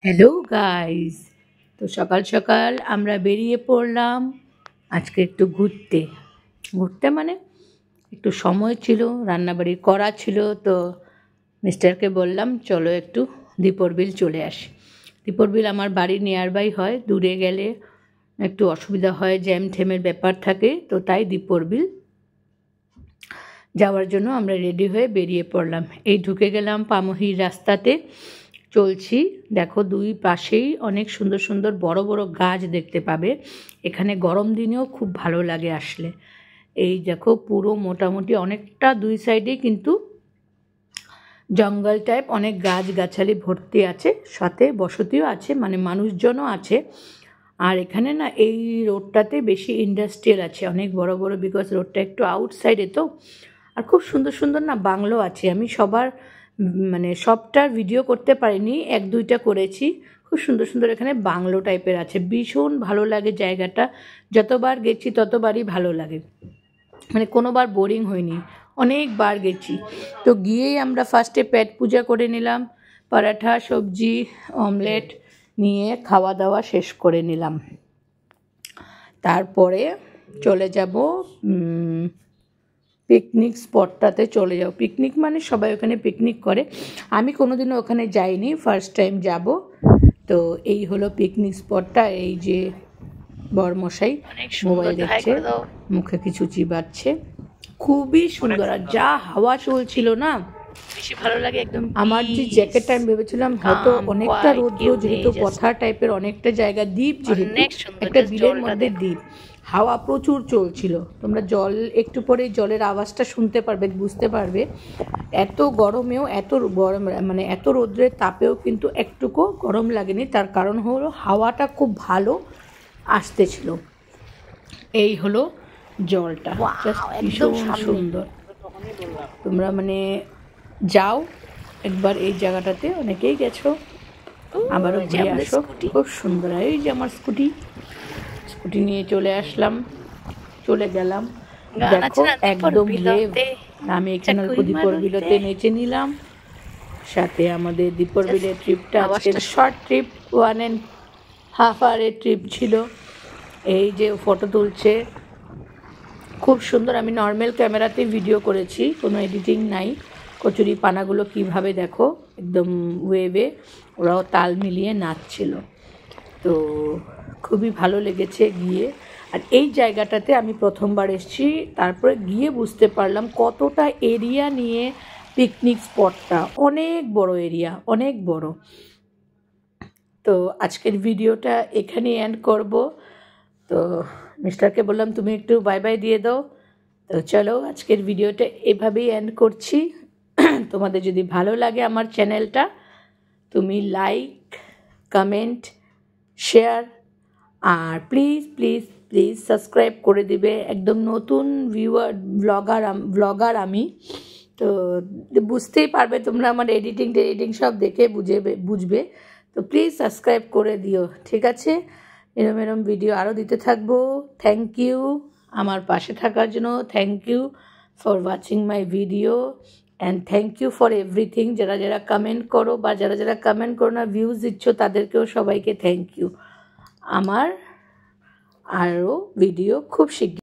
Hello guys, তো সকাল সকাল আমরা বেরিয়ে পড়লাম আজকে একটু ঘুরতে। মানে একটু সময় ছিল, রান্নাবাড়ি করা ছিল, তো মিস্টারকে বললাম চলো একটু দীপর বিল চলে আসি। দীপর বিল আমার বাড়ি নিয়ার বাই হয়, দূরে গেলে একটু অসুবিধা হয়, জ্যাম ঠ্যামের ব্যাপার থাকে, তো তাই দীপর বিল যাওয়ার জন্য আমরা রেডি হয়ে বেরিয়ে পড়লাম। এই ঢুকে গেলাম পামহির রাস্তাতে, চলছি। দেখো দুই পাশেই অনেক সুন্দর সুন্দর বড় বড় গাছ দেখতে পাবে। এখানে গরম দিনেও খুব ভালো লাগে আসলে। এই দেখো পুরো মোটামুটি অনেকটা দুই সাইডেই কিন্তু জঙ্গল টাইপ, অনেক গাছগাছালি ভর্তি আছে, সাথে বসতিও আছে, মানে মানুষজনও আছে। আর এখানে না এই রোডটাতে বেশি ইন্ডাস্ট্রিয়াল আছে, অনেক বড় বড়, বিকজ রোডটা একটু আউটসাইডে তো। আর খুব সুন্দর সুন্দর না বাংলো আছে। আমি সবটার ভিডিও করতে পারিনি, এক দুইটা করেছি। খুব সুন্দর সুন্দর এখানে বাংলো টাইপের আছে, ভীষণ ভালো লাগে জায়গাটা। যতবার গেছি ততবারই ভালো লাগে, মানে কোনোবার বোরিং হয়নি, অনেকবার গেছি। তো গিয়েই আমরা ফার্স্টে পেট পূজা করে নিলাম, পরাঠা সবজি অমলেট নিয়ে খাওয়া দাওয়া শেষ করে নিলাম। তারপরে চলে যাব পিকনিক স্পটটাতে চলে যাও। পিকনিক মানে সবাই ওখানে পিকনিক করে, আমি কোনোদিনও ওখানে যাইনি, ফার্স্ট টাইম যাব। তো এই হলো পিকনিক স্পটটা। এই যে বরমশাই মোবাইল দেখছে, মুখে কিছু চিবাচ্ছে, খুবই সুন্দর। আর যা হাওয়া চলছিল না, বেশি ভালো লাগে একদম। আমার যে জ্যাকেটটা আমি ভেবেছিলাম হয়তো অনেকটা রৌদ্র, যেহেতু পথার টাইপের অনেকটা জায়গা, দ্বীপ যেহেতু, একটা বিলের মধ্যে দ্বীপ, হাওয়া প্রচুর চলছিল। তোমরা জল একটু পরে জলের আওয়াজটা শুনতে পারবে, বুঝতে পারবে। এত গরমেও, এত গরম মানে এত রৌদ্রের তাপেও কিন্তু একটুকু গরম লাগেনি। তার কারণ হলো হাওয়াটা খুব ভালো আসতেছিল। এই হলো জলটা, ভীষণ সুন্দর। তোমরা যাও একবার এই জায়গাটাতে, অনেকেই গেছো, আবারও ঘুরে আসো, খুব সুন্দর। এই যে আমার স্কুটি নিয়ে চলে আসলাম, চলে গেলাম। দেখো একদম লেভ। আমি এখানে অল্প দীপর বিলতে নেচে নিলাম, সাথে আমাদের দীপর বিলের ট্রিপটা আজকে শর্ট ট্রিপ, 1.5 আওয়ারের ট্রিপ ছিল। এই যে ফটো তুলছে, খুব সুন্দর। আমি নর্মাল ক্যামেরাতে ভিডিও করেছি, কোনো এডিটিং নাই। কচুরি পানাগুলো কিভাবে দেখো একদম ওয়েভে, ওরাও তাল মিলিয়ে নাচছিল। তো খুবই ভালো লেগেছে গিয়ে। আর এই জায়গাটাতে আমি প্রথমবার এসেছি, তারপরে গিয়ে বুঝতে পারলাম কতটা এরিয়া নিয়ে পিকনিক স্পটটা, অনেক বড় এরিয়া, অনেক বড়। তো আজকের ভিডিওটা এখানেই এন্ড করব। তো মিস্টারকে বললাম তুমি একটু বাই বাই দিয়ে দাও। তো চলো আজকের ভিডিওটা এভাবেই এন্ড করছি। তোমাদের যদি ভালো লাগে আমার চ্যানেলটা, তুমি লাইক, কমেন্ট, শেয়ার, আর প্লিজ প্লিজ প্লিজ সাবস্ক্রাইব করে দিবে। একদম নতুন ব্লগার আমি, তো বুঝতেই পারবে তোমরা, আমার এডিটিং সব দেখে বুঝবে। তো প্লিজ সাবস্ক্রাইব করে দিও, ঠিক আছে? এরম ভিডিও আরও দিতে থাকবো। থ্যাংক ইউ আমার পাশে থাকার জন্য, thank you for watching my video, and thank you for everything. যারা কমেন্ট করো বা যারা কমেন্ট করো না, ভিউজ দিচ্ছ, তাদেরকেও সবাইকে থ্যাংক ইউ। আমার আরও ভিডিও খুব শিগগির